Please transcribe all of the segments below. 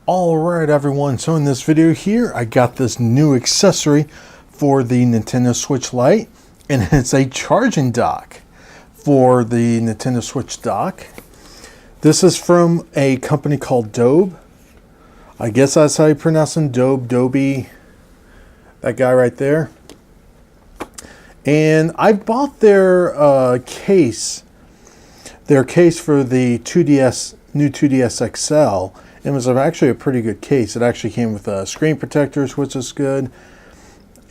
Alright everyone, so in this video here I got this new accessory for the Nintendo Switch Lite, and it's a charging dock for the Nintendo Switch dock. This is from a company called Dobe. I guess that's how you pronounce them, Dobe, that guy right there. And I bought their case for the new 2DS XL. It was actually a pretty good case. It actually came with screen protectors, which is good,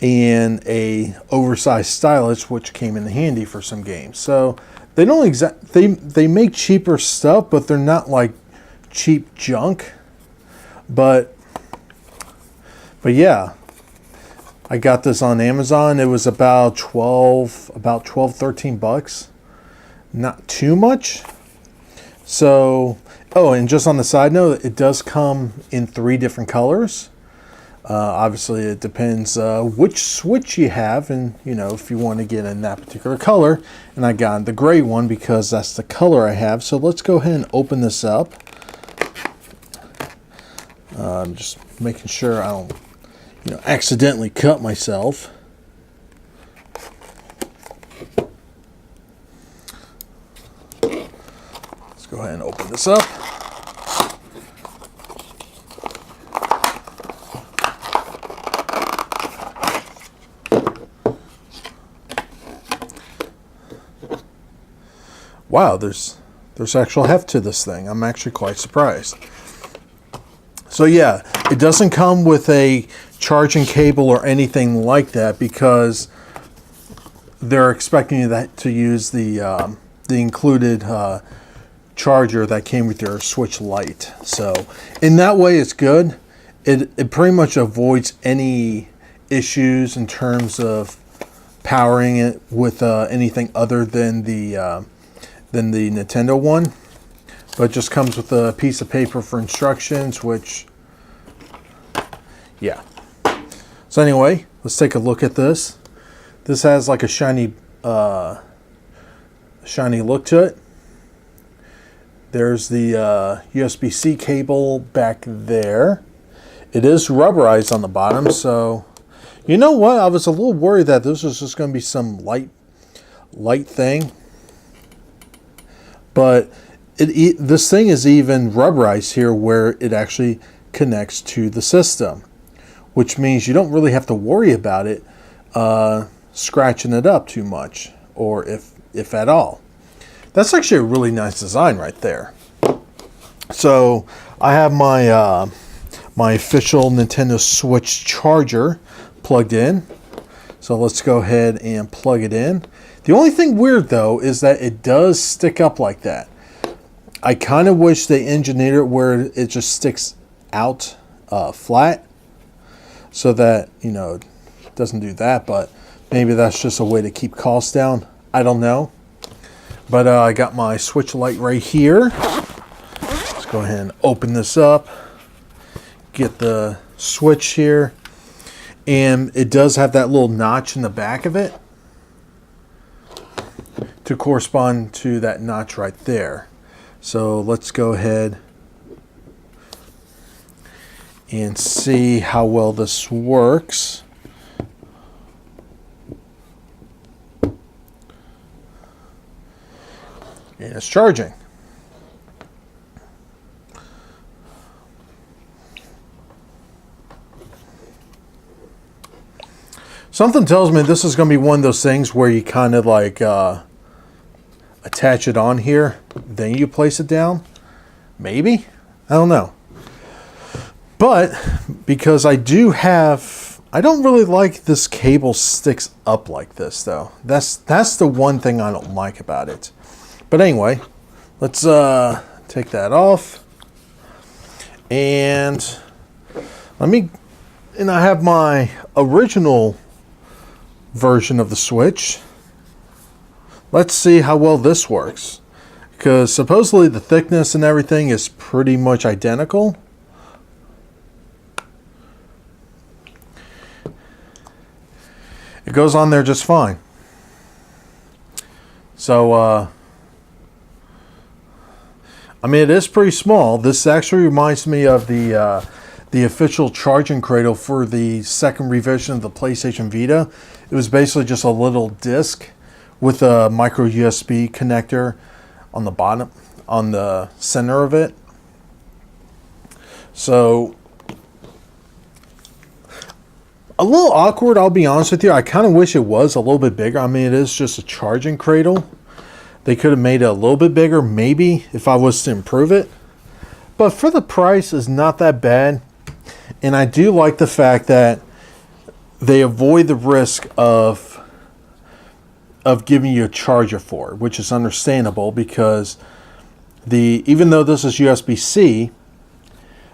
and a oversized stylus, which came in handy for some games. So they don't they make cheaper stuff, but they're not like cheap junk. But yeah, I got this on Amazon. It was about 13 bucks. Not too much. So, oh, and just on the side note, it does come in 3 different colors. Obviously, it depends which Switch you have, and if you want to get in that particular color. And I got the gray one because that's the color I have. So let's go ahead and open this up. I'm just making sure I don't, accidentally cut myself. Go ahead and open this up. Wow, there's actual heft to this thing. I'm actually quite surprised. So yeah, it doesn't come with a charging cable or anything like that because they're expecting you to use the included charger that came with your Switch Lite. So in that way it's good. It pretty much avoids any issues in terms of powering it with anything other than the Nintendo one, but it just comes with a piece of paper for instructions, which yeah. So anyway, let's take a look at this. This has like a shiny look to it. There's the USB-C cable back there. It is rubberized on the bottom, so you know what? I was a little worried that this was just going to be some light thing, but this thing is even rubberized here where it actually connects to the system, which means you don't really have to worry about it scratching it up too much, or if at all. That's actually a really nice design right there. So I have my my official Nintendo Switch charger plugged in. So let's go ahead and plug it in. The only thing weird though is that it does stick up like that. I kind of wish they engineered it where it just sticks out flat, so that it doesn't do that. But maybe that's just a way to keep costs down. I don't know. But I got my Switch Lite right here. Let's go ahead and open this up. Get the Switch here. And it does have that little notch in the back of it to correspond to that notch right there. So let's go ahead and see how well this works. And it's charging. Something tells me this is going to be one of those things where you kind of like attach it on here, then you place it down. Maybe. I don't know. But because I don't really like this cable sticks up like this though. That's the one thing I don't like about it. But anyway, let's take that off, and I have my original version of the Switch. Let's see how well this works, because supposedly the thickness and everything is pretty much identical. It goes on there just fine. So I mean, it is pretty small. This actually reminds me of the official charging cradle for the second revision of the PlayStation Vita. It was basically just a little disc with a micro USB connector on the bottom, on the center of it. So a little awkward, I'll be honest with you. I kind of wish it was a little bit bigger. I mean, it is just a charging cradle. They could have made it a little bit bigger, maybe, if I was to improve it. But for the price, it's not that bad. And I do like the fact that they avoid the risk of giving you a charger for it, which is understandable because even though this is USB-C,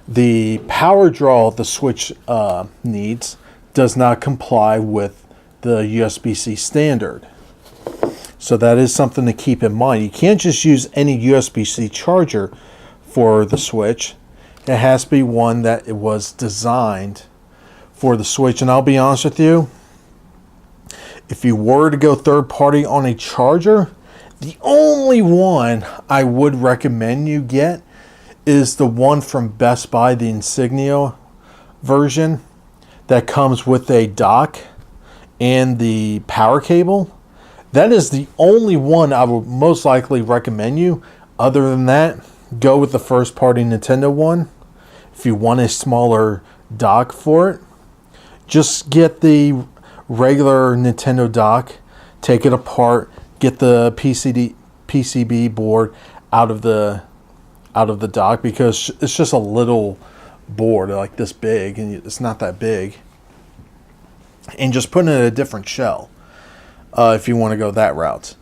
the power draw the Switch needs does not comply with the USB-C standard. So that is something to keep in mind. You can't just use any USB-C charger for the Switch. It has to be one that it was designed for the Switch. And I'll be honest with you, if you were to go third party on a charger, the only one I would recommend you get is the one from Best Buy, the Insignia version that comes with a dock and the power cable. That is the only one I would most likely recommend you. Other than that, go with the first party Nintendo one. If you want a smaller dock for it, just get the regular Nintendo dock, take it apart, get the PCB board out of the dock, because it's just a little board like this big, and it's not that big. And just put it in a different shell if you want to go that route.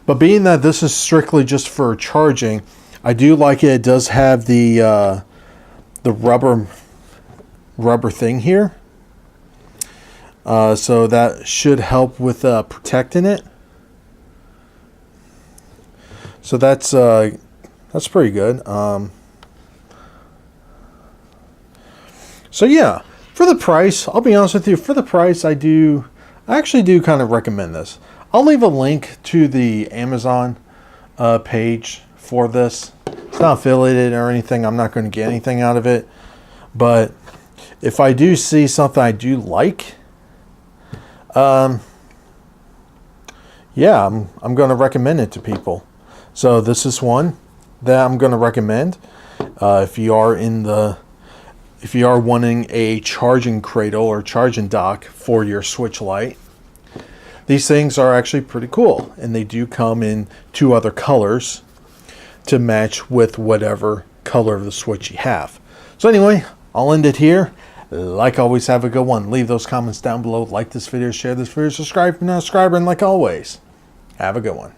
But being that this is strictly just for charging, I do like it. It does have the rubber thing here, so that should help with protecting it. So that's pretty good. So yeah, for the price, I'll be honest with you. For the price, I actually do kind of recommend this. I'll leave a link to the Amazon page for this. It's not affiliated or anything. I'm not going to get anything out of it. But if I do see something I do like, yeah, I'm going to recommend it to people. So this is one that I'm going to recommend. If you are wanting a charging cradle or charging dock for your Switch Lite, these things are actually pretty cool, and they do come in 2 other colors to match with whatever color of the Switch you have. So anyway, I'll end it here. Like always, have a good one. Leave those comments down below. Like this video, share this video, subscribe if you're not a subscriber, and like always, have a good one.